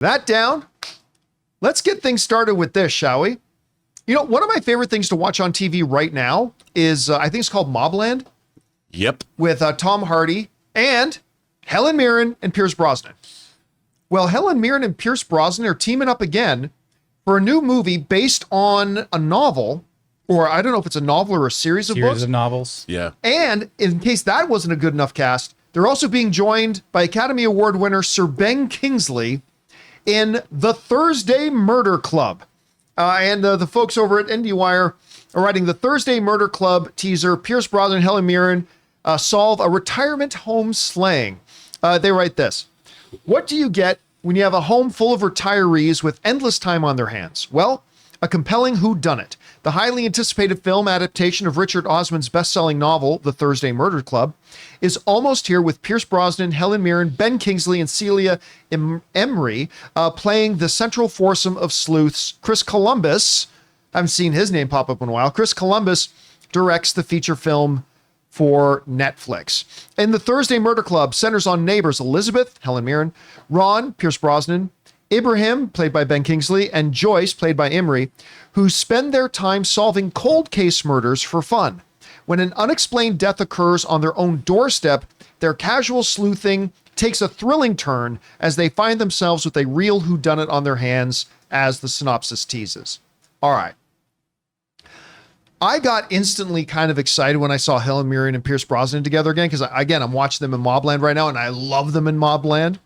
That down. Let's get things started with this, shall we? You know, one of my favorite things to watch on TV right now is, I think it's called Mobland. Yep. With Tom Hardy and Helen Mirren and Pierce Brosnan. Well, Helen Mirren and Pierce Brosnan are teaming up again for a new movie based on a novel, or I don't know if it's a novel or a series of books. Series of novels. Yeah. And in case that wasn't a good enough cast, they're also being joined by Academy Award winner Sir Ben Kingsley in The Thursday Murder Club. And the folks over at IndieWire are writing The Thursday Murder Club teaser. Pierce Brosnan and Helen Mirren solve a retirement home slaying. They write this. What do you get when you have a home full of retirees with endless time on their hands? Well, a compelling whodunit. The highly anticipated film adaptation of Richard Osman's best-selling novel, The Thursday Murder Club, is almost here with Pierce Brosnan, Helen Mirren, Ben Kingsley, and Celia Emery playing the central foursome of sleuths. Chris Columbus, I haven't seen his name pop up in a while. Chris Columbus directs the feature film for Netflix. And The Thursday Murder Club centers on neighbors Elizabeth, Helen Mirren, Ron, Pierce Brosnan, Ibrahim, played by Ben Kingsley, and Joyce, played by Emery, who spend their time solving cold case murders for fun. When an unexplained death occurs on their own doorstep, their casual sleuthing takes a thrilling turn as they find themselves with a real whodunit on their hands, as the synopsis teases. All right. I got instantly kind of excited when I saw Helen Mirren and Pierce Brosnan together again, because, again, I'm watching them in Mobland right now, and I love them in Mobland.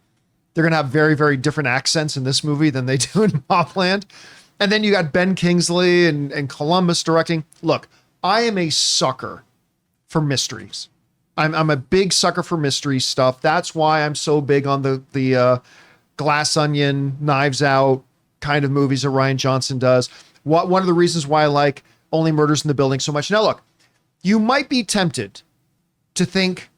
They're going to have very, very different accents in this movie than they do in Mobland. And then you got Ben Kingsley and Columbus directing. Look, I am a sucker for mysteries. I'm a big sucker for mystery stuff. That's why I'm so big on the Glass Onion, Knives Out kind of movies that Rian Johnson does. One of the reasons why I like Only Murders in the Building so much. Now, look, you might be tempted to think,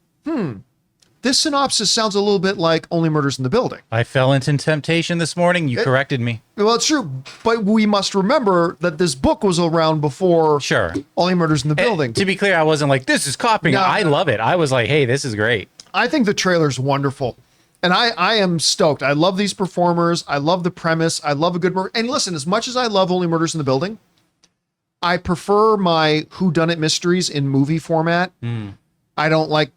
this synopsis sounds a little bit like Only Murders in the Building. I fell into temptation this morning. You corrected me. Well, it's true, but we must remember that this book was around before Only Murders in the Building. To be clear, I wasn't like, this is copying. No, I love it. I was like, hey, this is great. I think the trailer's wonderful. And I am stoked. I love these performers. I love the premise. I love a good murder. And listen, as much as I love Only Murders in the Building, I prefer my whodunit mysteries in movie format. I don't like,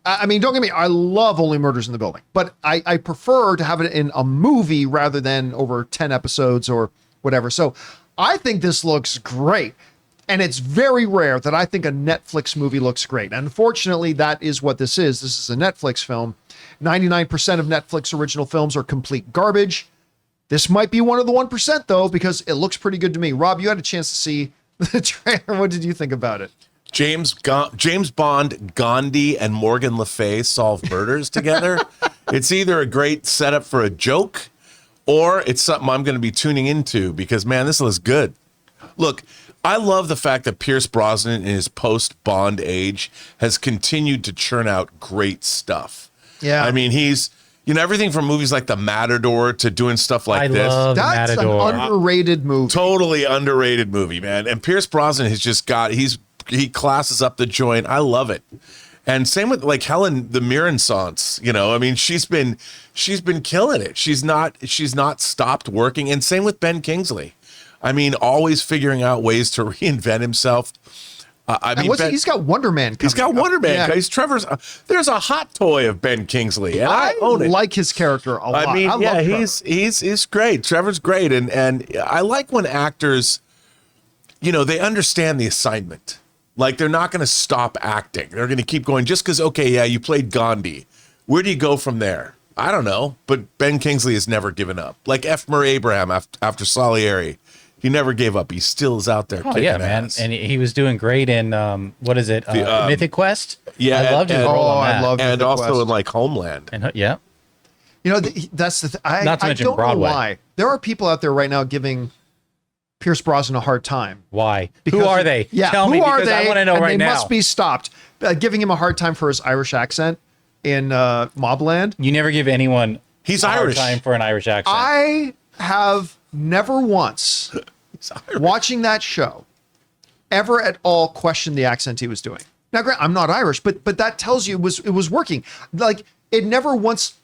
I mean, don't get me, I love Only Murders in the Building, but I prefer to have it in a movie rather than over 10 episodes or whatever. So I think this looks great. And it's very rare that I think a Netflix movie looks great. And unfortunately, that is what this is. This is a Netflix film. 99% of Netflix original films are complete garbage. This might be one of the 1%, though, because it looks pretty good to me. Rob, you had a chance to see the trailer. What did you think about it? James Bond, Gandhi, and Morgan Le Fay solve murders together. It's either a great setup for a joke, or it's something I'm going to be tuning into because, man, this looks good. Look, I love the fact that Pierce Brosnan in his post-Bond age has continued to churn out great stuff. Yeah. I mean, he's, you know, everything from movies like The Matador to doing stuff like this. That's Matador. An underrated movie. Totally underrated movie, man. And Pierce Brosnan has just got, he classes up the joint. I love it. And same with like Helen, the Mirren-sance, you know, I mean, she's been killing it. She's not stopped working. And same with Ben Kingsley. I mean, always figuring out ways to reinvent himself. I mean, he's got Wonder Man. He's got Wonder Man. Yeah. He's Trevor's. There's a hot toy of Ben Kingsley, and I own it. Like his character a lot. I mean, yeah, he's great. Trevor's great, and I like when actors, you know, they understand the assignment. Like they're not going to stop acting. They're going to keep going. Just because, okay, yeah, you played Gandhi. Where do you go from there? I don't know. But Ben Kingsley has never given up. Like F. Murray Abraham after Salieri. He never gave up. He still is out there. Oh yeah, man, ass. And he was doing great in what is it, Mythic Quest? Yeah, I loved his role on that. I loved and Mythic also Quest. in like Homeland. And yeah, you know that's the thing. Not to mention don't Broadway. know why there are people out there right now giving Pierce Brosnan a hard time. Why? Who are they? Yeah, tell me because I want to know and right they now. They must be stopped. Giving him a hard time for his Irish accent in Mobland. You never give anyone He's a Irish. hard time for an Irish accent. I have never once watching that show ever at all questioned the accent he was doing. Now, granted, I'm not Irish, but that tells you it was working. Like it never once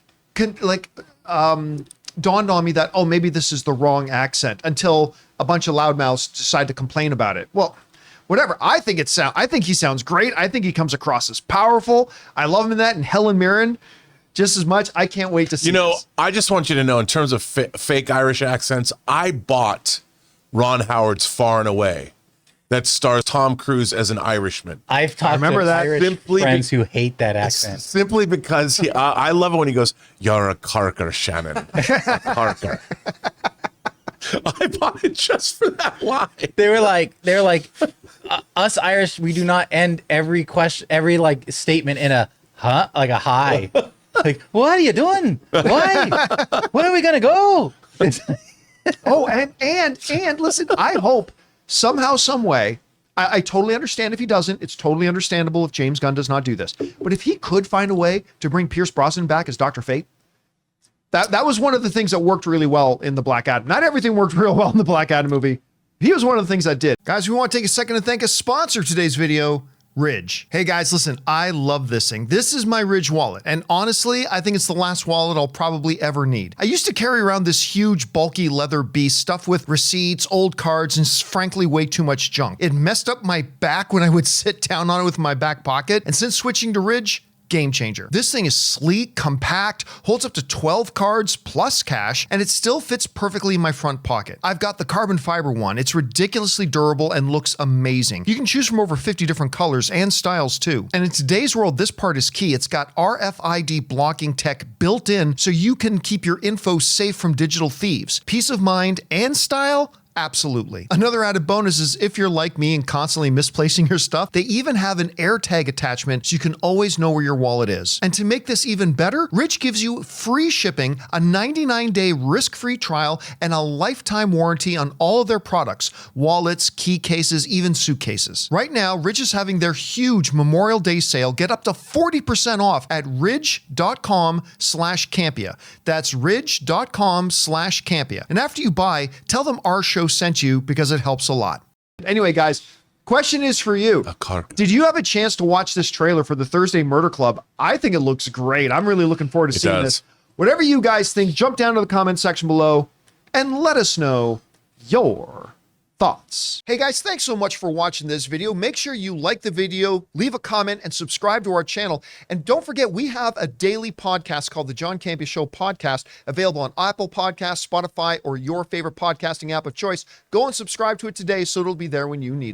dawned on me that, oh, maybe this is the wrong accent until a bunch of loudmouths decide to complain about it. Well, whatever. I think he sounds great. I think he comes across as powerful. I love him in that, and Helen Mirren just as much. I can't wait to see this. I just want you to know, in terms of fake Irish accents, I bought Ron Howard's Far and Away that stars Tom Cruise as an Irishman. I've talked to Irish friends who hate that accent. Simply because I love it when he goes, "You're a Carker, Shannon." A Carker. I bought it just for that line. They were like, us Irish, we do not end every question, every like statement in a huh, like a hi. Like, what are you doing? Why? Where are we gonna go? Oh, and listen, I hope somehow, some way, I totally understand if he doesn't. It's totally understandable if James Gunn does not do this. But if he could find a way to bring Pierce Brosnan back as Dr. Fate, that was one of the things that worked really well in the Black Adam. Not everything worked real well in the Black Adam movie. He was one of the things that did. Guys, we want to take a second to thank a sponsor of today's video, Ridge. Hey guys, listen, I love this thing. This is my Ridge wallet, and honestly, I think it's the last wallet I'll probably ever need. I used to carry around this huge, bulky leather beast stuffed with receipts, old cards, and frankly, way too much junk. It messed up my back when I would sit down on it with my back pocket, and since switching to Ridge, game changer. This thing is sleek, compact, holds up to 12 cards plus cash, and it still fits perfectly in my front pocket. I've got the carbon fiber one. It's ridiculously durable and looks amazing. You can choose from over 50 different colors and styles too. And in today's world, this part is key. It's got RFID blocking tech built in so you can keep your info safe from digital thieves. Peace of mind and style? Absolutely. Another added bonus is if you're like me and constantly misplacing your stuff, they even have an AirTag attachment so you can always know where your wallet is. And to make this even better, Ridge gives you free shipping, a 99-day risk-free trial, and a lifetime warranty on all of their products, wallets, key cases, even suitcases. Right now, Ridge is having their huge Memorial Day sale. Get up to 40% off at ridge.com/Campea. That's ridge.com/Campea. And after you buy, tell them our show sent you because it helps a lot. Anyway, guys, question is for you. Did you have a chance to watch this trailer for the Thursday Murder Club? I think it looks great. I'm really looking forward to seeing this. Whatever you guys think, jump down to the comment section below and let us know your thoughts. Hey guys, thanks so much for watching this video. Make sure you like the video, leave a comment, and subscribe to our channel. And don't forget, we have a daily podcast called the John Campea Show podcast, available on Apple Podcasts, Spotify, or your favorite podcasting app of choice. Go and subscribe to it today so it'll be there when you need it.